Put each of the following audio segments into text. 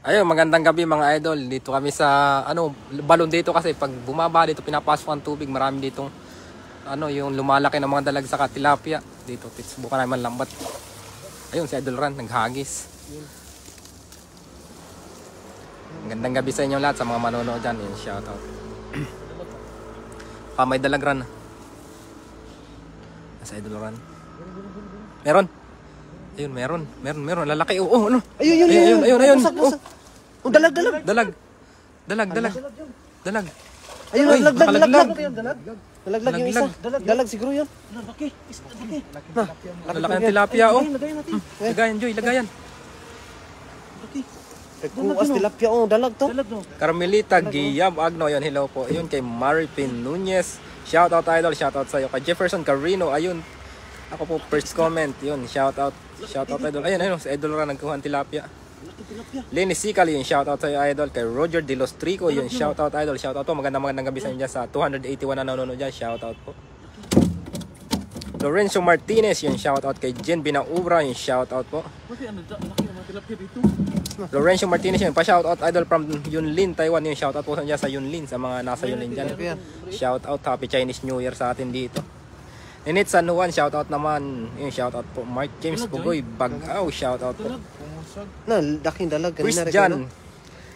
Ayun, magandang gabi mga idol. Dito kami sa balon dito kasi pag bumaba dito pinapasok ang tubig, marami ditong yung lumalaki ng mga dalag sa tilapia. Dito subukan namin lambat. Ayun si Idol Ran naghagis. Magandang gabi sa inyo lahat sa mga manonood diyan. Shout out. May dalag Ran. Sa Idol Ran. Meron. Ayun, meron. Lalaki. Ano? Ayun. Oh, dalag. Dalag. Ayun, dalag. Dalag yung isa. Dalag siguro yun. Laki. Lalaki ng tilapia, oh. Lagayan natin. Lagayan, Joy, lagayan. Kuwas tilapia, oh, dalag to. Carmelita Guillab Agno, yun, hello po. Ayun, kay Maripin Nunez. Shout out idol, shout out sa'yo. Kay Jefferson Carino, ayun. Ako po, first comment, yun, shout out idol. Ayun, si Idol Ran nagkuha ng tilapia. Lenny Sikal, yun, shout out sa'yo idol. Kay Roger De Los Trico, yun, shout out idol, shout out po. Magandang gabi sa inyo dyan sa 281 na nanonood dyan, shout out po. Lorenzo Martinez, yun, shout out. Kay Jen Binaubra, yun, shout out po. Lorenzo Martinez, yun, pa-shout out idol from Yunlin, Taiwan, yun, shout out po sa dyan sa Yunlin, sa mga nasa Yunlin dyan. Shout out, happy Chinese New Year sa atin dito. Ninit San Juan, shout out naman. Yun, shout out po. Mark James Pugoy, Bagaw, shout out po. Daking dalag. Christian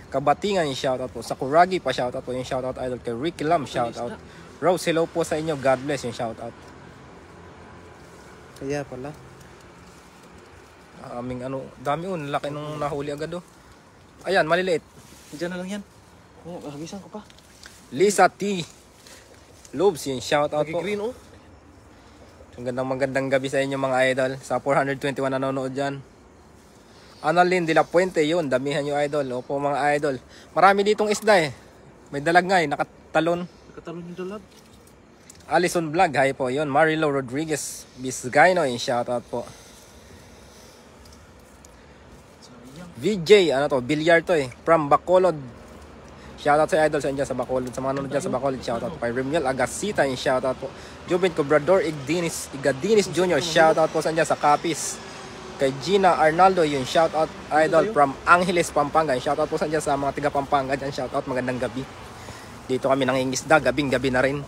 Kabatingan, yung shout out po. Sakuragi pa shout out po. Yung shout out idol kay Ricky Lam, shout out. Rose, hello po sa inyo. God bless, yung shout out. Kaya pala. Aming dami laki nung nahuli agad oh. Ayan, maliliit. Diyan na lang yan. Hagisan ko pa. Lisa T. Lobes, yung shout out po. Green oh. Magandang gabi sa inyo mga idol. Sa 421 nanonood dyan. Annalyn de la Puente, yun. Damihan nyo idol. Opo mga idol. Marami ditong isda eh. May dalag nga eh. Nakatalon yung dalag. Alison Vlog, hi po. Yun. Marilo Rodriguez Bisgayno, yung shoutout po. VJ, Bilyar to eh. From Bacolod. Shoutout sa idol sa inyo sa Bacolod. Sa mga nanonood dyan sa Bacolod, shoutout po. Kay Remiel Agasita, yung shoutout po. Jubin Cobrador Igadinis Jr. Shoutout po sa inyo sa Capiz. Kay Gina Arnaldo, yung shoutout idol from Angeles, Pampanga. Yung shoutout po sa inyo sa mga tiga Pampanga dyan. Shoutout, magandang gabi. Dito kami nangingisda, gabing-gabi na rin.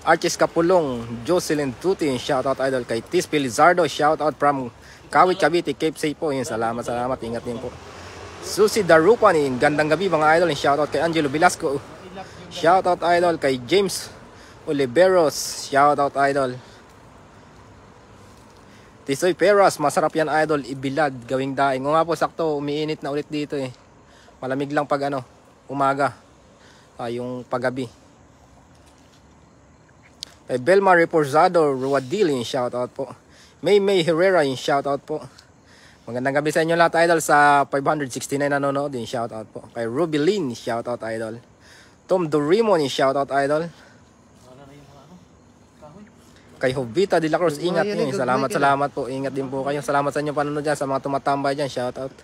Archis Capulong, Jocelyn Tuti, yung shoutout idol. Kay Tis Pelizardo, shoutout from Kawit Cavite, Cape Say po. Yung salamat. Ingat din po. Susi Darupan, yung gandang gabi mga idol. Yung shoutout kay Angelo Velasco. Shoutout idol kay James Oliveros, shoutout idol. Tisoy Peras, masarap yan idol, ibilad, gawing daing. O nga po, sakto, umiinit na ulit dito eh. Malamig lang pag umaga. Yung paggabi. Kay Belma Reporzado Ruadil, yung shoutout po. May Herrera, yung shoutout po. Magandang gabi sa inyo lahat idol sa 569 nanonood, yung shoutout po. Kay Ruby Lynn, shoutout idol. Tom Dorimon, yung shoutout idol. Kay Jovita de la Cruz, ingat nyo. Salamat po. Ingat din po kayo. Salamat sa inyo panonood dyan. Sa mga tumatambay dyan, shoutout.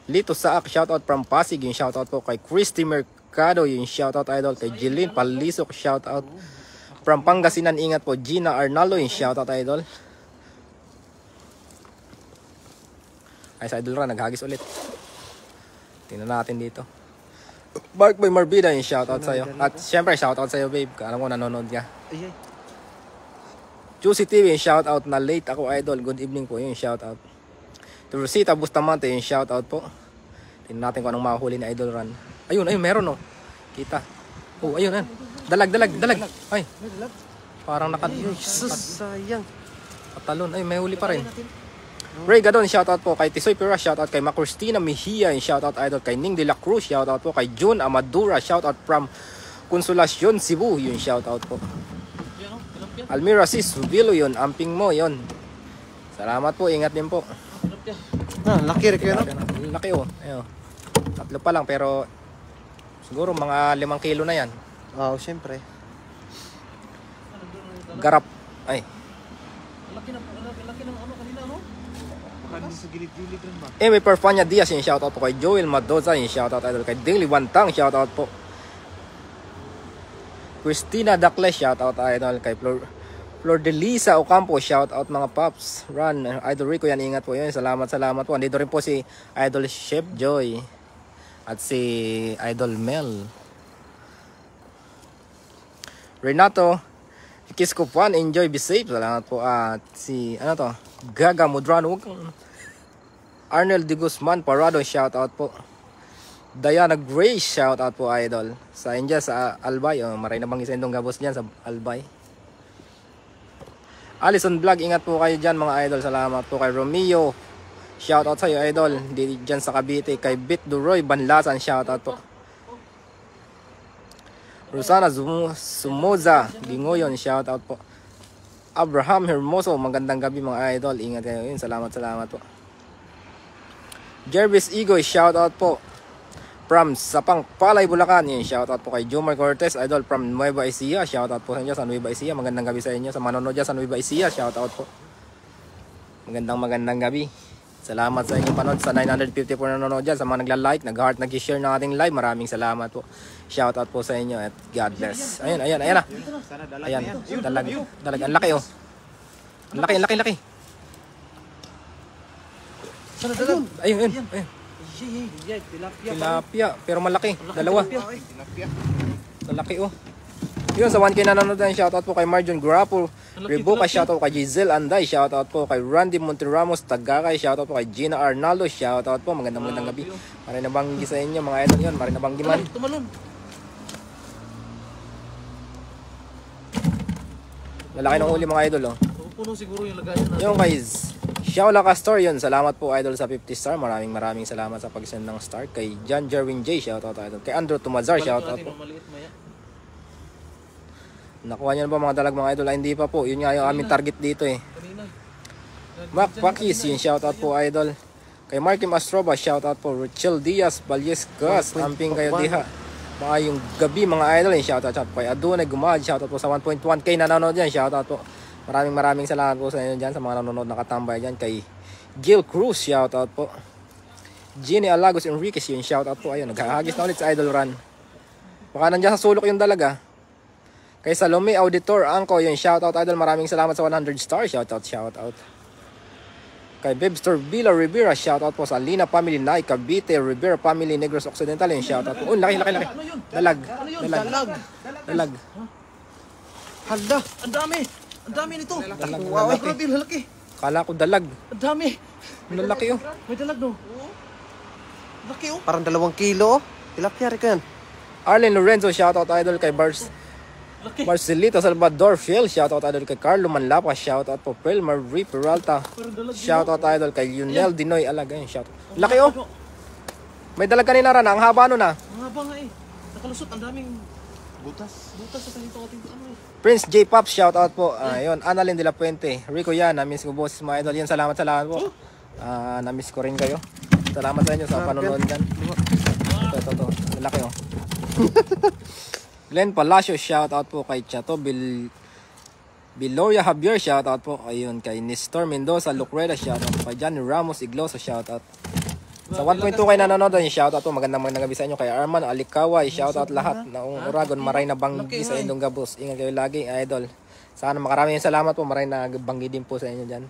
Lito Saak, shoutout from Pasig, yung shoutout po. Kay Christy Mercado, yung shoutout idol. Kay Jeline Palisok, shoutout. From Pangasinan, ingat po. Gina Arnaldo, yung shoutout idol. Ay, sa idol Ran, naghagis ulit. Tingnan natin dito. Mark Boy Marbida, yung shoutout sa'yo. At syempre, shoutout sa'yo babe. Alam ko nanonood ka. Juicy TV, yung shoutout na late ako idol. Good evening po, yung shoutout. To Rosita Bustamante, yung shoutout po. Tingnan natin kung anong mahuli ni Idol Ran. Ayun, meron oh. Kita. Oh, ayun. Dalag. Ay. Parang sayang. Katalon. Ay, may huli pa rin. Ray Gadon, shoutout po. Kay Tisoy Pira, shoutout. Kay Macristina Mejia, yung shoutout idol. Kay Ning de la Cruz, shoutout po. Kay June Amadura, shoutout from Consolacion, Cebu, yung shoutout po. Almira Sis Vilo, yun, amping mo, yun. Salamat po, ingat din po. Laki rin kayo, no? Laki oh. Ayun. Tatlo pa lang, pero siguro mga 5 kilo na yan. Oo, syempre. Garap. Ay. Laki ng kanina, no? Baka sa gilid-gilid rin ba? May Perfania Diaz, yung shoutout po. Kay Joel Madoza, yung shoutout idol. Kay Daily Wantang, shoutout po. Christina Dacles, shoutout idol. Kay Lord Delisa Ocampo, shout out mga paps. Run, Idol Rico yan, ingat po yun. Salamat po. Andito rin po si Idol Chef Joy at si Idol Mel. Renato Kisko Puan, enjoy, be safe. Salamat po. At si Gaga Mudrano. Arnel De Guzman Parado, shout out po. Diana Grace, shout out po idol. Sa India, sa Albay. Maray na bang isa yung gabos dyan sa Albay. Alison Vlog, ingat po kayo dyan mga idol. Salamat po kay Romeo. Shout out sa iyo idol. Dyan sa Cavite. Kay Bit Duroy Banlasan, shout out po. Rosana Sumoza Gingoyon, shout out po. Abraham Hermoso, magandang gabi mga idol. Ingat kayo yun. Salamat po. Jervis Igoy, shout out po. From Sapang Palay, Bulacan. Yun, shout out po kay Jomar Cortez, idol from Nueva Ecija. Shout out po sa inyo sa Nueva Ecija. Magandang gabi sa inyo. Sa manonood dyan sa Nueva Ecija, shout out po. Magandang gabi. Salamat sa inyong panood. Sa 950 po nanonood dyan. Sa mga nagla-like, nag-heart, nag-share ng ating live. Maraming salamat po. Shout out po sa inyo at God bless. Ayan na. Ayan, dalag. Ang laki oh. Ang laki. Sana dalag. Ayun. Tilapia, pero malaki. Dalawa. Malaki oh. Yun, sa 1K nanonood din, shoutout po kay Marjon Grapo Rebuka, shoutout kay Giselle Anday, shoutout po kay Randy Monteramos Tagakay, shoutout po kay Gina Arnaldo, shoutout po. Magandang gabi. Maray na banggi sa inyo mga idol yun. Maray na banggi man. Tumalon. Lalaki ng uli mga idol oh. Puno siguro yung lagayan natin. Yung guys, Shaula Castor yun. Salamat po idol sa 50 star. Maraming salamat sa pag-send ng star. Kay John Jerwin J, shoutout idol. Kay Andrew Tumazar, shoutout po. Nakuha niyo na ba mga dalag mga idol? Ay, hindi pa po. Yun nga yung aming target dito eh. Mac Pakis, yun shoutout po idol. Kay Markim Astroba, shoutout po. Richel Diaz, Balyes Gas, amping kayo diha. Mga yung gabi mga idol eh. Shoutout po. Kay Adunay Gumad, shoutout po sa 1.1k nanonood yan. Shoutout po. Maraming salamat po sa inyo dyan. Sa mga nanonood nakatambay dyan. Kay Gil Cruz, shoutout po. Jenny Alagos Enriquez, yun shoutout po. Ayun, naghahagis na ulit sa Idol Run. Baka nandiyan sa sulok yung dalaga. Kay Salome Auditor Angko, yun shoutout idol. Maraming salamat sa 100 star. Shoutout. Kay Bebster Villa Rivera, shoutout po sa Lina Family Nay Cavite, Rivera Family Negros Occidental, yun shoutout po. Laki. Dalag. Handa, ang dami nito. Wow, grabe, lalaki. Kala ko dalag. Ang dami. Lalaki oh. May dalag no. Laki oh. Parang 2 kilo oh. Tilapia rin ko yan. Arlen Lorenzo, shoutout idol. Kay Marcelito Salvador Phil, shoutout idol. Kay Carlo Manlapa, shoutout po. Pel Marie Peralta, shoutout idol. Kay Lionel Dinoy Alaga, yun shoutout. Laki oh. May dalag kanina rin, ang haba nun ah. Ang haba nga eh. Nakalusot, ang daming butas sa ganito ating ano eh. Prince J Pops, shoutout po. Ayun, Annalyn de la Puente. Rico yan, na-miss ko boses mga idol. Yan, salamat po. Na-miss ko rin kayo. Salamat sa inyo sa panonood dyan. Ito. Malaki oh. Glenn Palacio, shoutout po kay Chato Biloria Javier, shoutout po. Ayun, kay Nestor Mendoza Lucreda, shoutout po. Kay Johnny Ramos Igloso, shoutout. Sa 1.2 kayo nanonood, shoutout po. Magandang gabi sa inyo. Kay Arman Alikawa, shoutout lahat. Naong Uragon, maray na banggi sa inyong gabos. Ingat kayo lagi, idol. Sana makarami salamat po. Maray na banggi din po sa inyo dyan.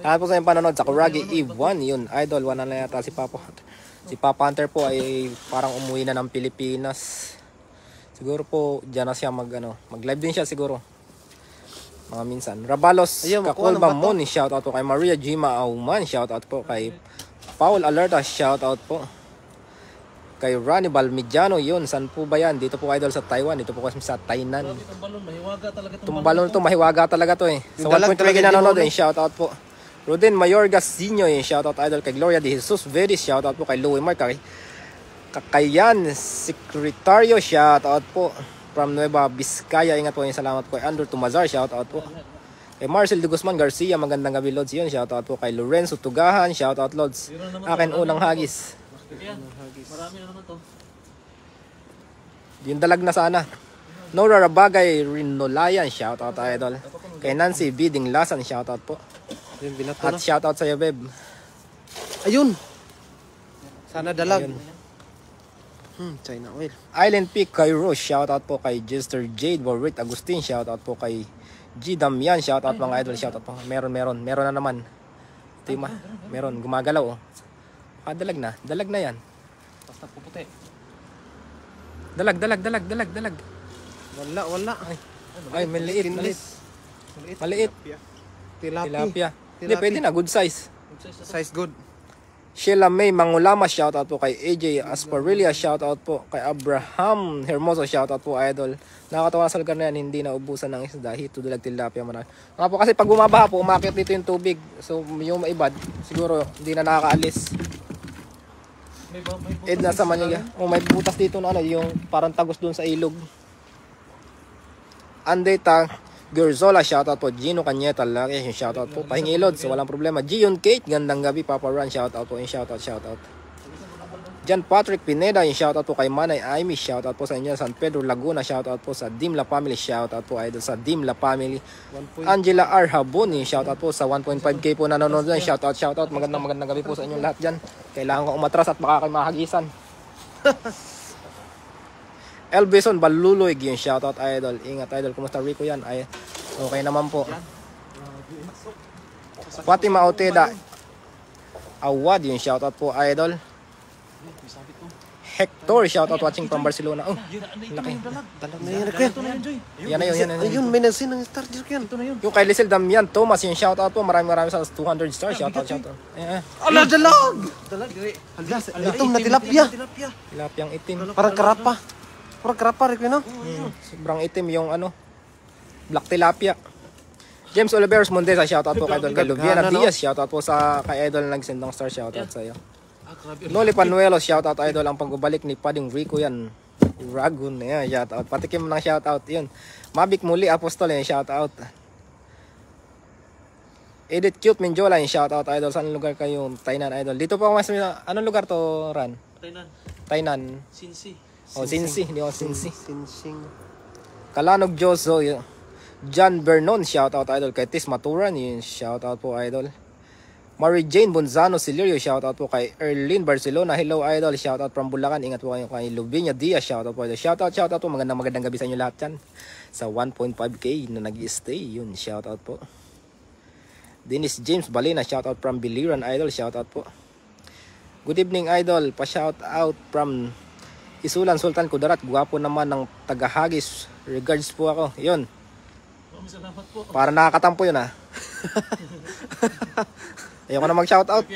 Salamat po sa inyong panonood. Sa Kuragi Eve 1, yun, idol. 1 na yata si Papa. Si Papa Hunter po ay parang umuwi na ng Pilipinas. Siguro po dyan na siya mag-live din siya siguro. Mga minsan. Rabalos Kakolba Moni, shoutout po kay Maria Jima Auman, shoutout po kay Paul Alerta, shoutout po. Kay Ronnie Balmigiano, yun. Saan po ba yan? Dito po idol sa Taiwan. Dito po kasi sa Tainan. Tumbalon to, mahiwaga talaga to eh. Sa 1.3 nanonood, shoutout po. Rodin Mayorga Senior, shoutout idol. Kay Gloria de Jesus Veris, shoutout po. Kay Louie Mark, kay Kakayan Secretario, shoutout po. From Nueva Vizcaya, ingat po yung salamat po. Kay Andrew Tumazar, shoutout po. Kay Marcel de Guzman Garcia, magandang gabi Lods, yun. Shoutout po kay Lorenzo Tugahan, shoutout Lods. Akin unang hagis. Marami na naman to. Yung dalag na sana. Nora Rabagay Rinolayan, shoutout idol. Kay Nancy Biding Lasan, shoutout po. At shoutout sa iyo, Beb. Ayun. Sana dalag. China oil. Island Peak Cairo, shoutout po kay Jester Jade Warwick Agustin, shoutout po kay G Damian, shoutout mga idol, shoutout po. Meron na naman. Ito yung meron, gumagalaw oh. Dalag na yan. Basta puputi. Dalag. Wala. Ay, maliit. Tilapia. Hindi, pwede na, good size. Size good. Sheila May Mangulama, shoutout po kay AJ Asparilia, shoutout po kay Abraham Hermoso, shoutout po idol. Nakakatawa sa lugar na yan, hindi na ubusan ng isda, hito dalag tilapia marami. Nga po kasi pag bumabaha po, umakit dito yung tubig. So yung maibad, siguro hindi na nakakaalis. Ed nasa Manila. May butas dito na ano, yung parang tagos doon sa ilog. Andeta Gerzola, shoutout po. Gino Cañeta, laki yung shoutout po. Pahingilod, so walang problema. Gion Kate, gandang gabi, Papa Ran, shoutout po. Yung shoutout. John Patrick Pineda, yung shoutout po kay Manay Aimee, shoutout po sa inyo. San Pedro Laguna, shoutout po sa Dimla Family, shoutout po idol sa Dimla Family. Angela R. Habon, yung shoutout po sa 1.5k po nanonood dyan. Shoutout. Magandang gabi po sa inyo lahat dyan. Kailangan ko umatras at baka kayo mahagisan. Elbison Baluloy, yung shoutout idol. Ingat idol, kumusta Rico yan? Ay, okay naman po. Fatima Oteda Awad, yung shoutout po idol. Hector, shoutout watching from Barcelona. Oh, laki. Dalag na yan. Yan na yun. Ayun, may nansin ng star yan. Yung kay Lisel Damian Thomas, yung shoutout po. Maraming sa 200 stars. Shoutout. Ala, dalag! Itong na tilapia. Tilapiyang itim. Parang karapa, Rico, no? Sobrang itim yung ano, black tilapia. James Oliveros Mondesa, shoutout po kay Idol. Kay Luviana Diaz, shoutout po sa kay Idol na nagsend ng star. Shoutout sa iyo. Noli Panuelo, shoutout Idol. Ang pagbabalik ni Pading Rico yan. Ragun, yan, shoutout. Patikim ng shoutout yun. Mabik Muli Apostol, yan, shoutout. Edit Cute Minjola, yung shoutout Idol. Saan lugar kayo? Tainan Idol. Dito po ako mas anong lugar to, Ran? Tainan. Sinsi. Sinsi. Hindi ako Sinsi. Sinsing. Kalanog Joso, John Vernon, shoutout Idol. Kay Tis Maturan, yung shoutout po Idol. Mary Jane Bonzano Silerio, shoutout po kay Erlyn Barcelona. Hello Idol, shoutout from Bulacan. Ingat po kayo kay Luvinia Diaz, shoutout po Idol. Shoutout po, magandang gabi sa inyo lahat yan. Sa 1.5k na nag-stay, yun, shoutout po. Dennis James Balina, shoutout from Biliran Idol, shoutout po. Good evening Idol, pa-shoutout from Isulan Sultan Kudarat, guwapo naman ng tagahagis. Regards po ako. Yun. Para nakakatampo yun ha. Ayoko na mag-shoutout.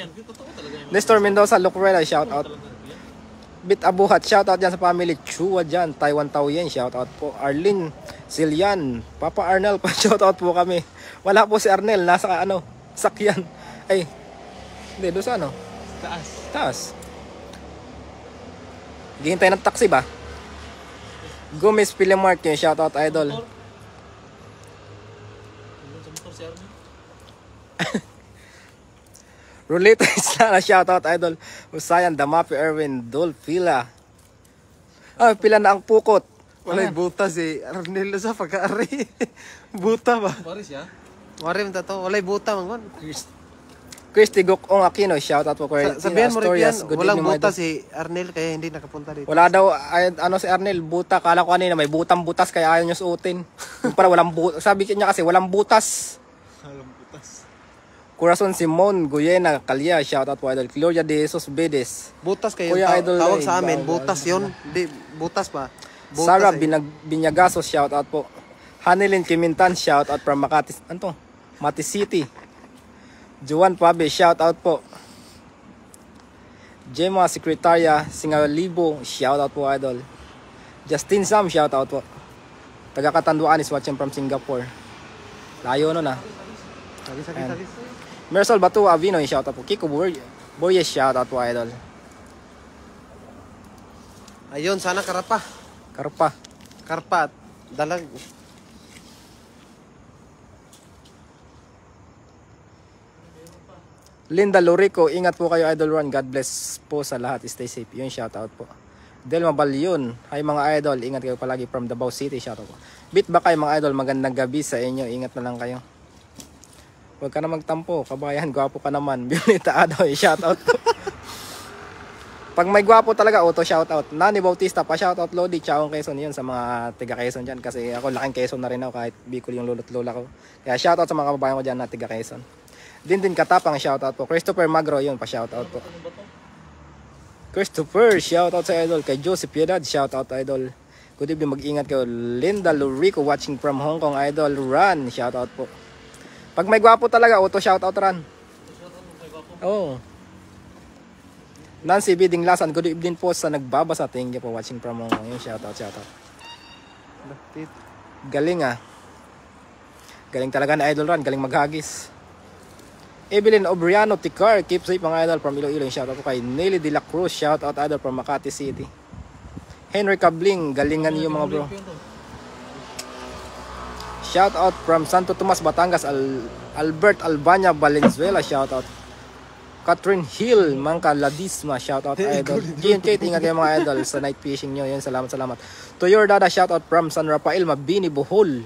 Nestor Mendoza, Lucrela, shoutout. Bit Abuhat, shoutout dyan sa family. Chua dyan, Taiwan Tauyen, shoutout po. Arlene Silian, Papa Arnel, pa-shoutout po kami. Wala po si Arnel, nasa sakyan. Ay, hindi, doon sa ano? Taas. Gihintay ng taxi ba? Gomez Pilemark, yung shoutout Idol. Rulito Isla, shoutout Idol. Usayan Damapi Erwin Dolfila. Pila na ang pukot. Walay buta si Arnel sa pagkaari. Buta ba? Warim to. Walay buta man. Christy Gokong Aquino, shoutout po kay Sabihan mo rin yan, Good walang evening, buta si Arnel kaya hindi nakapunta dito. Wala daw, si Arnel, buta. Kala ko kanina may butas kaya ayaw nyo suotin. Yung para walang butas. Sabi niya kasi walang butas. Corazon Simon Guyena Calya, shoutout po Idol. Gloria de Jesus Bedes. Butas kayo, Kuya Idol, tawag sa amin, butas yun. Di, butas pa. Butas Sarah Binyagasos, shoutout po. Hanilin Kimintan, shoutout from Makati. Mati City. Juan Pabe, shoutout po. Gemma Secretaria Singalibo, shoutout po Idol. Justin Sam, shoutout po. Taga-Katanduan is watching from Singapore. Layo nun ah. Sagis. Mersol Batu Avino, shoutout po. Kiko Boyes, shoutout po Idol. Ayun, sana karapa. Karpa. Dalag. Linda Lorico, ingat po kayo Idol Ron. God bless po sa lahat. Stay safe. Yun, shoutout po. Delma Balyon, hi mga Idol. Ingat kayo palagi from Davao City. Shoutout po. Bit ba kayo mga Idol? Magandang gabi sa inyo. Ingat na lang kayo. Huwag ka na magtampo. Kabayan, gwapo ka naman. Bionita Adoy, shoutout po. Pag may gwapo talaga, auto shoutout. Nani Bautista, pa shoutout Lodi, Chaong Quezon. Yun sa mga tiga Quezon dyan. Kasi ako laking Quezon na rin ako kahit Bicol yung lolo't lola ko. Kaya shoutout sa mga kababayan ko dyan na tiga Quezon. Din Katapang, shoutout po. Christopher Magro, yun, pa shoutout po. Christopher, shoutout sa idol. Kay Joseph Piedad, shoutout idol. Good evening, mag-ingat kayo. Linda Lurico, watching from Hong Kong, idol. Ran, shoutout po. Pag may gwapo talaga, auto shoutout Ran. Oo. Nancy Biding Lasan, good evening po sa nagbabasa. Thank you for watching from Hong Kong. Yun, shoutout. Galing ah. Galing talaga na idol Ran, galing maghagis. Evelyn Obriano Ticar, keep safe mga idol from Iloilo. Shoutout po kay Nelly De La Cruz, shoutout idol from Makati City. Henry Cabling, galingan niyo mga bro. Shoutout from Santo Tomas, Batangas. Albert Albania Valenzuela, shoutout. Catherine Hill, Mangka Ladisma, shoutout idol. GNK, ingat kayo mga idol sa night fishing nyo. Yan, salamat. To your dada, shoutout from San Rafael, Mabini, Bohol.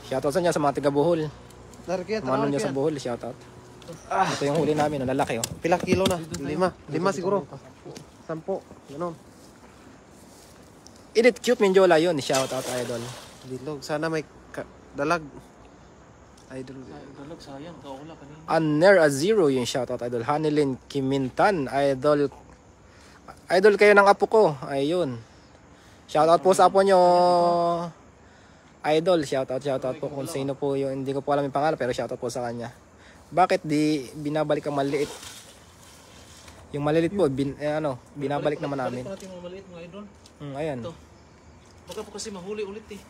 Shoutout sa inyo sa mga tiga Bohol. Mano nyo sa Bohol, shoutout. Ito yung huli namin, lalaki oh. Pila kilo na? 5 siguro. 10, gano'n. Edit Cute Minjola yun, shoutout idol. Bilog, sana may dalag. Idol. Dalag sayang, kaula kanina. Aner Azero yung shoutout idol. Hanilin Kimintan, idol. Idol kayo ng apo ko. Ayun. Shoutout po sa apo nyo. Idol, shoutout po kung sino po yung hindi ko po alam yung pangalan pero shoutout po sa kanya. Bakit di binabalik ang maliit? Yung malilit po, binabalik naman namin. Balik natin mga maliit mga idol. Ayan. Ito. Baka po kasi mahuli ulit eh.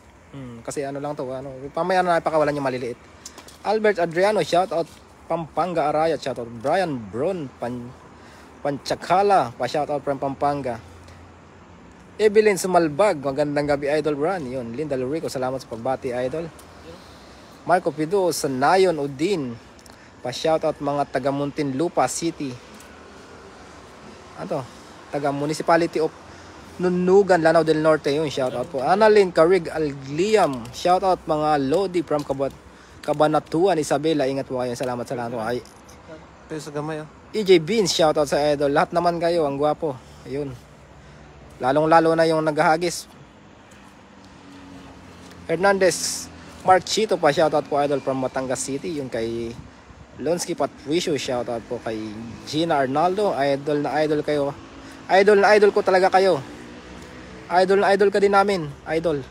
Kasi lang to, pamaya na napakawalan yung maliliit. Albert Adriano, shoutout. Pampanga Araya, shoutout. Brian Bron, Panchakala, pa-shoutout from Pampanga. Evelyn Sumalbag, magandang gabi idol Bran. Yun, Linda Lurico, salamat sa pagbati idol. Marco Pido, sa Nayon Udin, pa-shoutout mga taga Muntinlupa City. Taga Municipality of Nunugan, Lanao del Norte, yun, shoutout po. Annalyn Carig Algliam, shoutout mga Lodi from Cabanatuan, Isabela, ingat po kayo, salamat po. Ay, pero sa gamay EJ Beans, shoutout sa idol. Lahat naman kayo, ang gwapo. Ayun. Lalong-lalo na yung naghahagis. Hernandez Marchito, pa shoutout po idol from Batangas City. Yung kay Lonsky Patricio, shoutout po kay Gina Arnaldo. Idol na idol kayo. Idol na idol ko talaga kayo. Idol na idol ka din namin. Idol.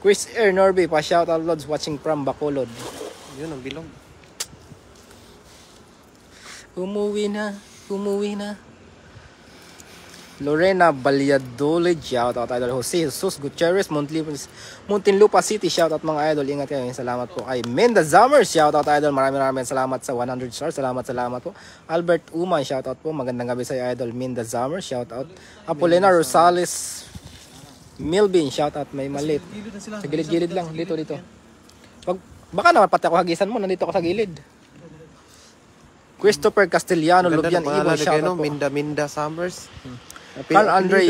Chris Air Norby, pa shoutout lods watching from Bacolod. Yun ang bilog. Umuwi na. Lorena Valladolid, shoutout idol. Jose Jesus Gutierrez, Muntinlupa City, shoutout mga idol. Ingat kayo. Salamat po kay Menda Zammers, shoutout idol. Maraming salamat sa 100 stars. Salamat po. Albert Uman, shoutout po. Magandang gabi sa idol. Menda Zammers, shoutout. Apolina Rosales Milbin, shoutout. May malit. Sa gilid-gilid lang. Dito. Baka naman pati ako hagisan mo. Nandito ako sa gilid. Christopher Castellano, Lubian Ibon, shoutout po. Minda Summers. Carl Andre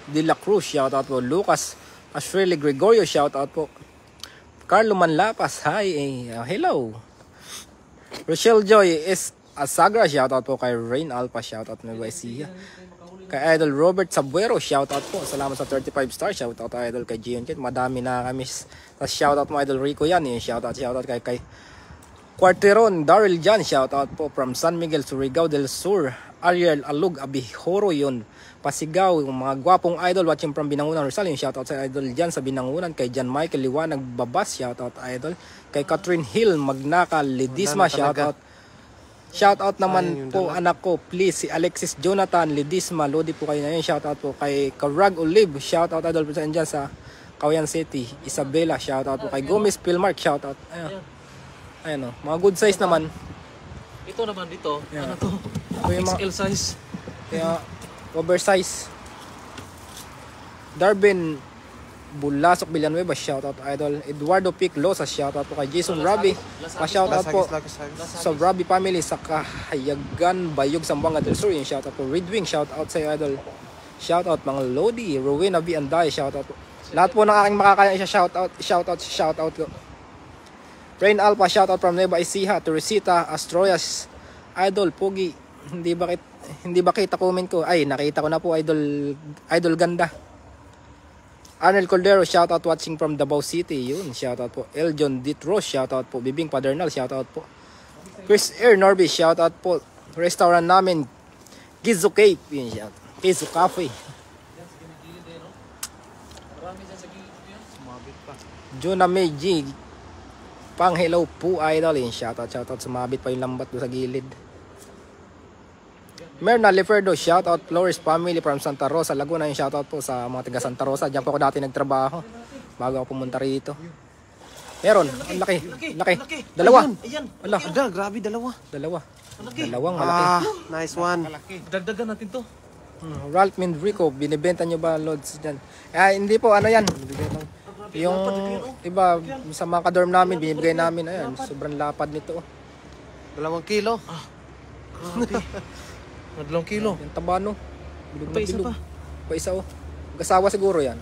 De La Cruz, shoutout po. Lucas Ashreli Gregorio, shoutout po. Carlo Manlapas, hi. Hello. Rochelle Joy is Asagra, shoutout po kay Rain Alpha, shoutout na Baisiya. Kay Idol Robert Sabuero, shoutout po. Salamat sa 35 stars, shoutout Idol kay Gion Kit. Madami na kami sa shoutout mo Idol Rico yan. Shoutout kay Quarteron Daryl Jan, shoutout po from San Miguel, Surigao del Sur. Ariel Alug Abihoro yun. Pasigaw, yung mga gwapong idol watching from Binangunan Rizal. Yung shoutout sa idol dyan sa Binangunan. Kay John Michael Liwanag Babas, shoutout idol. Kay Catherine Hill Magnaka Lidisma, shoutout. Shoutout naman po anak ko, please, si Alexis Jonathan Lidisma, Lodi po kayo na yun. Shoutout po kay Karag Olive, shoutout idol po sa dyan sa Cauyan City. Isabela, shoutout po kay Gomez Pilmark, shoutout. Ayun, mga good size naman. Ito naman dito, ano to? XL size. Kaya oversize. Darwin Bulasok Villanueva, shoutout idol. Eduardo Pic Losa, shoutout po kay Jason Rabi. Pa-shoutout po sa Rabi family sa Kahayagan, Bayog, Zamboanga del Sur. Yung shoutout po. Red Wing, shoutout sa idol. Shoutout mga Lodi, Rowena V. Anday, shoutout po. Lahat po ng aking makakaya siya shoutout ko. Rain Alpha, shoutout from Nueva Ecija. Teresita Astroyas, idol Pogi. Hindi bakit Hindi ba kita comment ko? Ay, nakita ko na po, Idol Ganda. Arnel Cordero, shoutout watching from Davao City. Yun, shoutout po. Eljon Ditros, shoutout po. Bibing Padernal, shoutout po. Chris Air Norby, shoutout po. Restaurant namin, Gizu Cape. Yun, shoutout. Gizu Cafe. Marami dyan sa gilid ko yan. Sumabit pa. Jonah May G. Pang hello po, idol. Yun, shoutout. Sumabit pa yung lambat doon sa gilid. Merna Leferdo, shoutout Flores family from Santa Rosa, Laguna. Yung shoutout po sa mga taga Santa Rosa. Diyan po ako dati nagtrabaho bago ako pumunta rito. Meron, ang laki. Dalawa. Ayan. Ala, Grabe, dalawa. Dalawang malaki. Nice one. Dagdagan natin to. Ralph Mindrico, binibenta nyo ba loads dyan? Hindi po, ano yan. Yung iba sa mga kadorm namin, binibigay namin. Ayan, sobrang lapad nito. 2 kilo. Grabe. 2 kilo. Yung taba no. Pa isa pa. Pa isa oh. Gasawa siguro yan.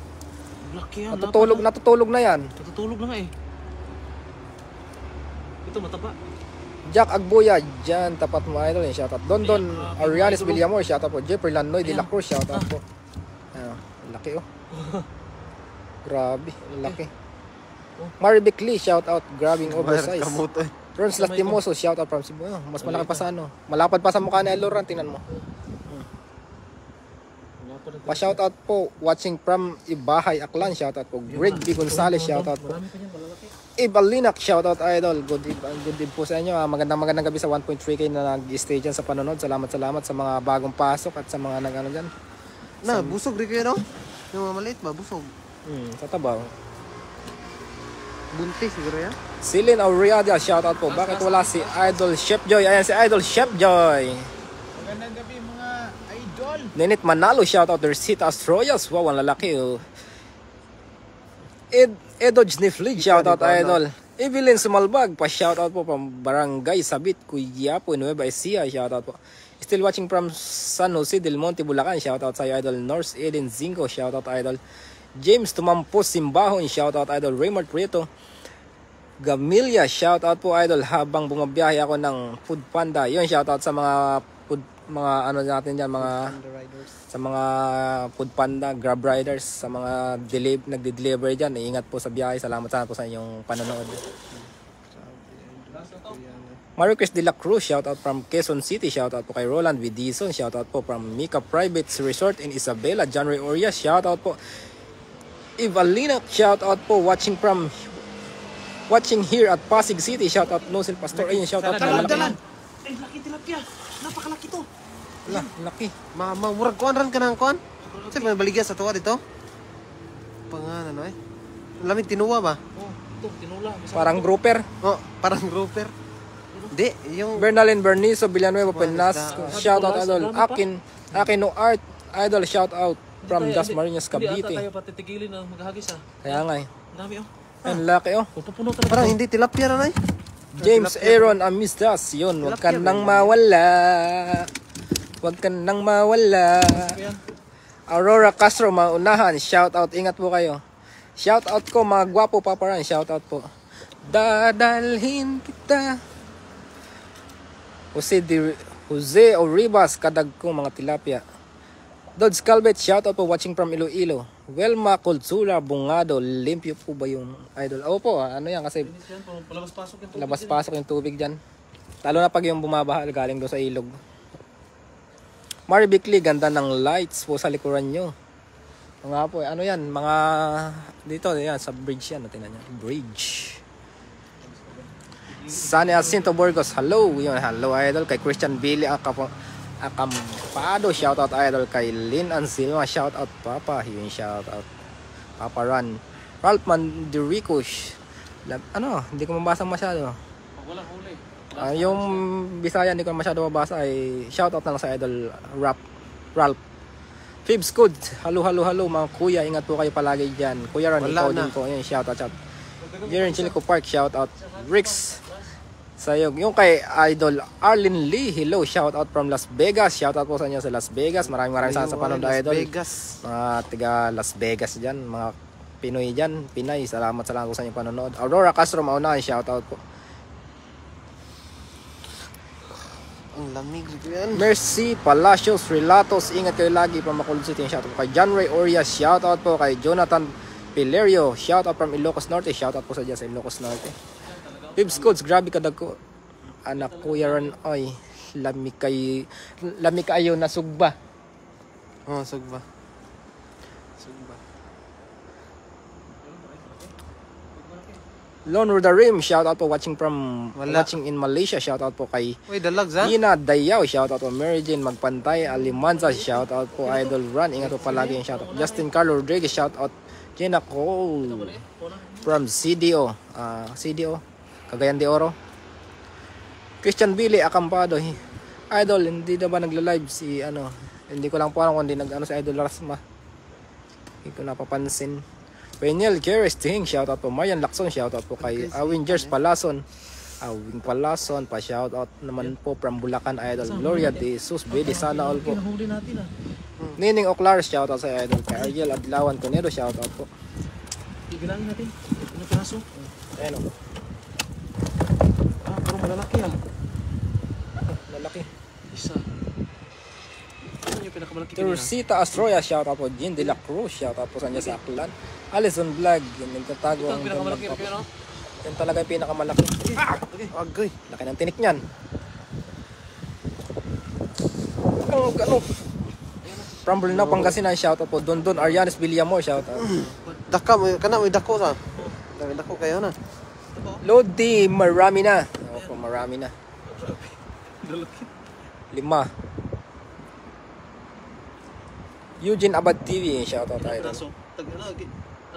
Laki yan. Natutulog na yan. Natutulog na nga eh. Ito mataba. Jack Agboya, dyan, tapat mo idol, yung shoutout. Don Arianes Villamor, shoutout po. Jeffrey Lanoy de la Cruz, shoutout po. Ayun, laki oh. Grabe, laki. Maribek Lee, shoutout. Grabbing oversize. Kamuto eh. Rons Lastimoso, shoutout from Cebu. Mas malaki pa sa ano. Malapad pa sa mukha ni Eloran, tingnan mo. Pa-shoutout po, watching from Ibahay, Aklan, shoutout po. Greg B. Gonzalez, shoutout po. Iba Linak, shoutout idol. Good eve po sa inyo. Magandang gabi sa 1.3K na nag-stay dyan sa panonood. Salamat sa mga bagong pasok at sa mga nag-ano dyan. Busog rin kayo, no? Yung mga maliit ba, busog. Tatabaw. Buntis siguro yan. Celine Auriadia, shoutout po. Bakit wala si Idol Chef Joy? Ayan si Idol Chef Joy. Magandang gabi mga idol. Ninit Manalo, shoutout. Rosita Astroyas. Wow, ang lalaki oh. Edoj Niflig, shoutout idol. Evelyn Sumalbag, pa-shoutout po from Barangay Sabit, Cuyapo, Nueva Ecija, shoutout po. Still watching from San Jose del Monte, Bulacan, shoutout sa idol. North Eden Zinco, shoutout idol. James Tumampos Simbahon, shoutout idol. Raymond Prieto Gamilia, shoutout po idol. Habang bumabiyahe ako ng Food Panda, yun, shoutout sa mga ano natin dyan, sa mga Food Panda, Grab Riders, sa mga nagde-deliver dyan. Ingat po sa biyahe. Salamat sana po sa inyong panonood. Maricris de la Cruz, shoutout from Quezon City. Shoutout po kay Roland Vidison. Shoutout po from Mika Private Resort in Isabela. John Ray Orias, shoutout po. Evalina, shoutout po. Watching here at Pasig City. Shoutout Nosil Pastor. Ayun, shoutout. Dalan. Ay, laki tilapia. Napakalaki to. Laki. Murag kuan ran ka ng kuan? Sir, may baligya sa tuwa dito? Pangalan, ano eh? Lamig tinuwa ba? Oh, ito, tinula. Parang grouper. Oh, parang grouper. Hindi, yung... Bernalyn Bernizo Villanueva Penas. Shoutout idol. Akin no art. Idol, shoutout from Dasmariñas, Hindi Cavite. ata tayo patitigilin na maghagis ah. Kaya nga eh. Ang dami oh. Ang laki oh. Pupuno talaga. Parang hindi tilapia ran eh. James Aaron Amisdas. Yun, huwag ka nang mawala. Huwag ka nang mawala. Aurora Castro, maunahan. Shoutout, ingat po kayo. Shoutout ko, mga gwapo paparan. Shoutout po. Dadalhin kita. Jose Oribas, kadag ko mga tilapia. Dodds Calvet, shoutout po watching from Iloilo. Welma Cultura, Bungado, limpyo po ba yung idol? Opo, ano yan kasi labas-pasok yung tubig dyan. Talo na pag yung bumabaha galing doon sa ilog. Mari Bickley, ganda ng lights po sa likuran nyo. Mga po, ano yan, mga dito, yan, sa bridge yan, tingnan nyo, bridge. Sunny Jacinto Burgos, hello, yun, hello idol, kay Christian Billy Akampado, shoutout idol, kay Lynn Ansilma, shoutout Papa, yun, shoutout Papa Ran. Ralph Mandirico, ano, hindi ko mabasa masyado. Walang huli. Yung Bisaya hindi ko masyado mabasa ay shoutout na lang sa idol Ralph. Fibs Good, hello mga kuya, ingat po kayo palagi dyan. Kuya Ran, ikaw din po, yun, shoutout. Jaren Chilico Park, shoutout. Ricks Sayog. Yung kay Idol Arlene Lee, hello, shout out from Las Vegas. Shout out po sa inyo sa Las Vegas. Maraming salamat sa panonood, Idol. Vegas. Mga tiga Las Vegas diyan, mga Pinoy diyan, Pinay. Salamat po sa inyong panonood. Aurora Castro, mauna, shout out po. Ang lamig yan. Mercy Palacios Relatos, ingat kayo lagi from Bacolod City. Shoutout po kay John Ray Orias, shoutout po kay Jonathan Pilerio, shoutout from Ilocos Norte, shoutout po sa dyan sa Ilocos Norte. Pibs Codes, grabe ka dagko. Anak ko yaran, oy, lami kayo nasugba. Oh, sugba. Lone Rodarim, shoutout po watching Wala. watching in Malaysia, shoutout po kay Uy, dalag za. Ina Dayaw, shoutout po Mary Jane Magpantay, Alimanza, shoutout po Idol Run, ingat po palagi yung shoutout. Justin Carlo Rodriguez, shoutout Gina Cole from CDO, Cagayan de Oro. Christian Billy Acampado, Idol, hindi na ba nagla-live si hindi ko lang po alam kung hindi si Idol Rasma. Hindi ko napapansin. Peniel Keres Ting, shoutout po Marian Lacson, shoutout po kay Awin Jers Palason. Awing Palason, pa shoutout naman po from Bulacan Idol. Gloria de Jesus, Bedi sana all po. Kinahuli natin Nining Oclar, shoutout sa Idol. Kay Ariel Adlawan Conedo, shoutout po. Ibilangin natin. Ano piraso? Ayan o, Parang malalaki lalaki. Isa. Ano yung pinakamalaki Teresita Astroya, shoutout po. Jean de la Cruz, shoutout po sa niya sa Aklan. Alison Vlog, yung nagtatago Ito ang ang pinakamalaki gandang pero papo. Yan talaga yung pinakamalaki. Agoy. Laki ng tinik niyan. Ano? From Bulinaw, Pangasinan, shoutout po. Don Arianes Villamor, shoutout. Daka mo kana mo dako sa. Dako kayo na. Lodi, marami na. Opo, marami na. 5. Eugene Abad TV, shoutout tayo. piraso.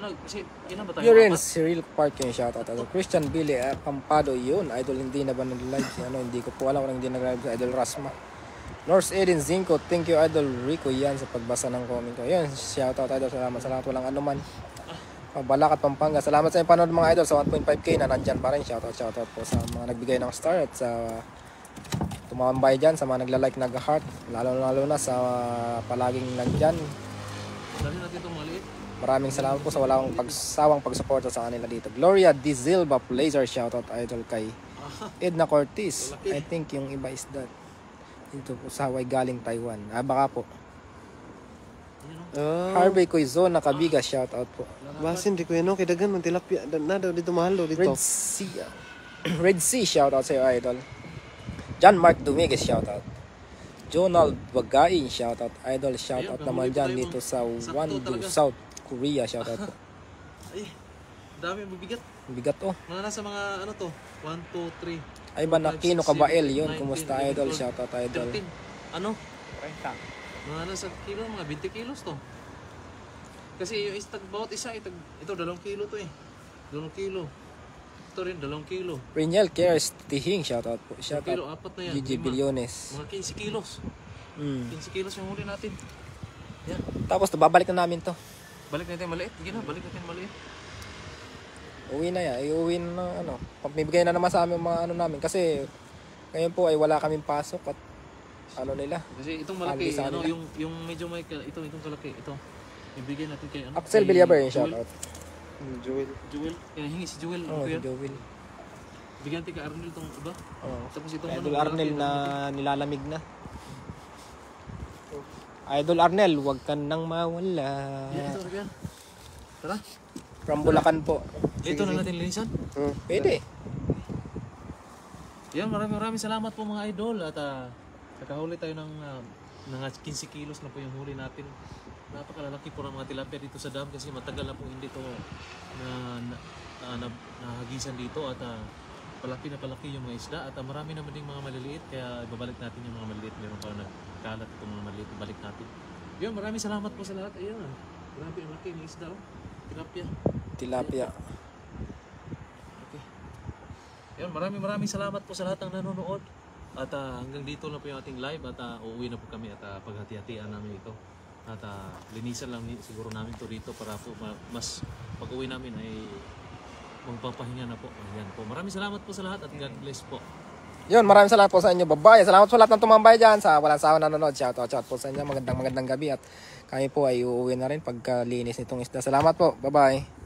Kasi ilan ba tayo? Urine, Cyril Park yung shoutout. Christian Billy Acampado yun. Idol, hindi na ba nag-live? Hindi ko po alam kung hindi nag-live sa Idol Rasma. North Eden Zinco, thank you Idol Rico yan sa pagbasa ng comment ko. Yun, shoutout Idol, salamat walang anuman. Balakat Pampanga, salamat sa panood mga Idol sa 1.5k na nandyan pa rin. Shoutout po sa mga nagbigay ng star at sa tumambay dyan, sa mga nagla-like, nag-heart, lalo na sa palaging nandyan. Dali natin itong maliit. Maraming salamat po sa walang pagsawang pagsuporta sa kanila dito. Gloria Di Zilba Blazer, shoutout Idol kay Edna Cortez. I think yung iba is that. Dito po sa Hawaii galing Taiwan. Baka po. Oh. Harvey Coizon, Nakabiga, shoutout po. Basin di ko yun, kay dagan man tilapia na daw dito mahal daw dito. Red Sea, shoutout sa iyo Idol. John Mark Dominguez, shoutout. Jonald Wagain, shoutout Idol, shoutout naman dyan dito sa Wondu, South Korea, shoutout po. Ay, dami mabigat. Bigat oh. Mga nasa mga ano to? 1, 2, 3. Ay ba Nakino Kabael yun, kumusta Idol, shoutout Idol. 13. Ano? 40. Mga nasa kilo, mga 20 kilos to. Kasi yung bawat isa, ito 2 kilo to eh. 2 kilo. Ito rin, 2 kilo. Reniel Keres Tihing, shoutout po. 2 Shoutout. kilo, 4 na yan. Gigi 5. Bilyones. Mga 15 kilos. 15 kilos yung huli natin. Yan. Tapos babalik na namin to. Balik natin maliit. Sige na, balik natin maliit. Uwi na yan. Iuwi na Pamibigay na naman sa amin mga namin. Kasi ngayon po ay wala kaming pasok at nila. Kasi itong malaki, Sa nila. yung medyo may, itong kalaki, ito. Ibigay natin kay Axel kay Villaber yung Joel. shoutout. Jewel. Hingi si Jewel. Oo, si Joel. Bigyan natin kay Arnel itong iba. Oo. Tapos itong Idol Arnel na nilalamig na. Idol Arnel, huwag ka nang mawala. Ito, yan. Tara. From Bulacan po. Ito na natin linisan. Pwede. Yan, maraming salamat po mga idol. At nakahuli tayo ng 15 kilos na po yung huli natin. Napakalalaki po ng mga tilapia dito sa dam kasi matagal na po hindi ito nahagisan dito at palaki yung mga isda at marami naman ding mga maliliit kaya ibabalik natin yung mga maliliit. Meron pa nagkalat itong mga maliliit, ibalik natin. Yun, maraming salamat po sa lahat. Ayun, grabe ang laki ng isda. Tilapia. Tilapia. Okay. Ayun, maraming salamat po sa lahat ng nanonood. At hanggang dito na po yung ating live at uuwi na po kami at paghati-hatian namin ito. At linisan lang siguro namin to dito para po mas pag-uwi namin ay magpapahinga na po. Ayan po. Maraming salamat po sa lahat at God bless po. Yun, maraming salamat po sa inyo. Bye-bye. Salamat po sa lahat ng tumambay dyan sa walang sawa nanonood. Shoutout po sa inyo. Magandang gabi at kami po ay uuwi na rin pagkalinis nitong isda. Salamat po. Bye-bye.